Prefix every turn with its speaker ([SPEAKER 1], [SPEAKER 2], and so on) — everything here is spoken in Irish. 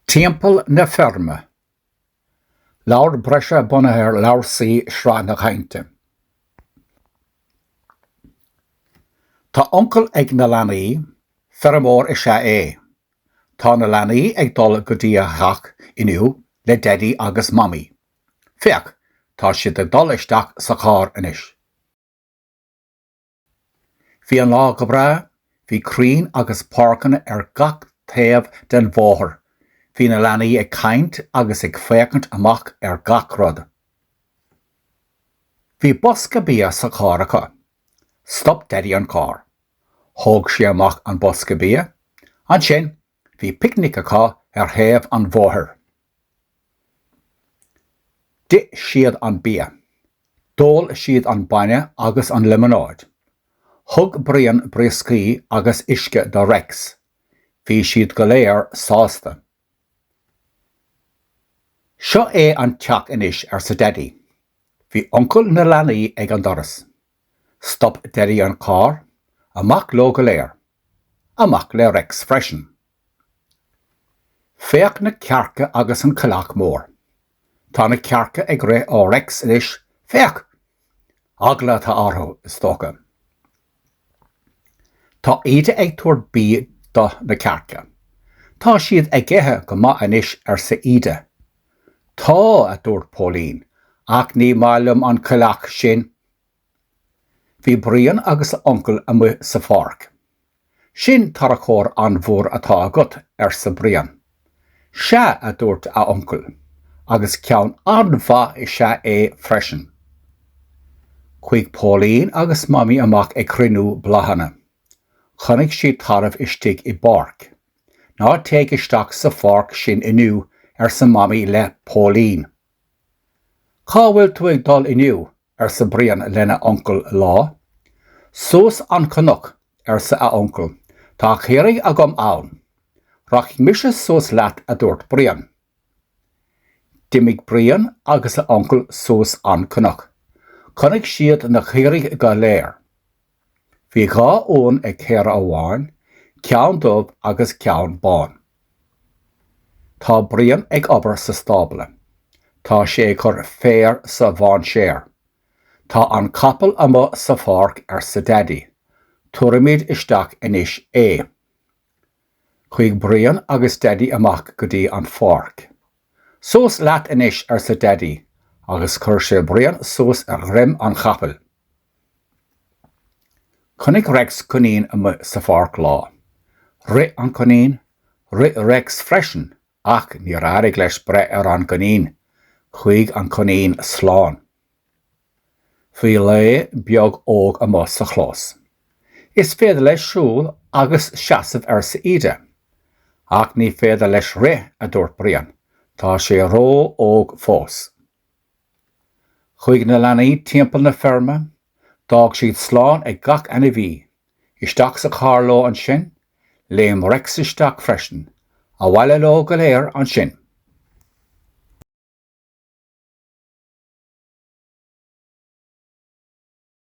[SPEAKER 1] Timpeall Na Feirme. Leabhar Breise Bunaithe leabharsaí Sraith na Cainte. Tá uncle ag na leanaí, fear is é. Tá na leanaí ag dul go dtí a gach inniu le daddy agus mommy. Feach, tá siad ag dul isteach sa char inis. Bhí an lá go bra, bhí crín agus páirceanna gach taobh den bhóthar. Bhí na leanaí ag caint agus ag féacant amach gach rud. Bhí bosca bia sa char acu. Stop daddy an car. Thóg sé amach an bosca bia. An sin, bhí picnic acu thaobh an bhóthar. Dit siad an bia. Dól siad an baine agus an limonade. Thug brian briscí agus isce do Rex. Bhí siad go léir sásta. Seo é an teach inis sa daddy. Bhí uncle na leanaí ag an doras. Stop daddy an car, amach lo go léir. Amach le Rex freisin. Féach na cearca agus an calaach mór. Tá na cearca ag ré ó Rex inis, féach. Agla tá árthó is tóca. Tá iad ag tuair bí do na cearca. Tá siad ag githe go maith inis sa iad. Tá a dúirt Pauline, ach ní mailim an calaach sin. Bhí brian agus uncle amu sa pharc. Sin tar a chóir an bhór atá agat sa brian. Se a dúirt a uncle, agus ceann anmha is se é freisin. Chuig Pauline agus mommy amach ag crinú blahanna. Chonaic siad taramh istigh I barc. Ná teag isteach sa pharc sin inniu sa mommy le Pauline. Cá bhfuil tú ag dul inniu sa brian lena uncle lá? Sós an canuc sa a uncle, tá chéirí agam ann. Rach mise sós leat a dúirt brian. Dimig brian agus a uncle sós an canuc. Chonaic siad na chéirí go léir. Bhí gá ón ag chéir amháin, ceann dubh agus ceann bán. Tá brian ag obair sa stábla. Tá sé chur féir sa bhain séir. Tá an capal ama sa pharc sa daddy. Tuairimid isteach inis é. Chuig brian agus daddy amach go dtí an pharc. Sós leat inis sa daddy, agus chuir sé brian sós a rim an chapal. Chonaic Rex conín ama sa pharc lá. Ri an conín, ri Rex freisin. Ach ní rarig leis bre an conín, chuig an conín sláán. Bhí le beag óg ama sa chlós. Is féidir leis siúl agus seasamh sa ide. Ach ní féidir leis ré a dúirt brian, tá sé ró óg fós. Chuig na leanaí Timpeall Na Feirme, dág siad sláán ag gach ana bhí. Isteach sa char lá an sin, léim Rex isteach freisin, a bhaile lo go léir an sin.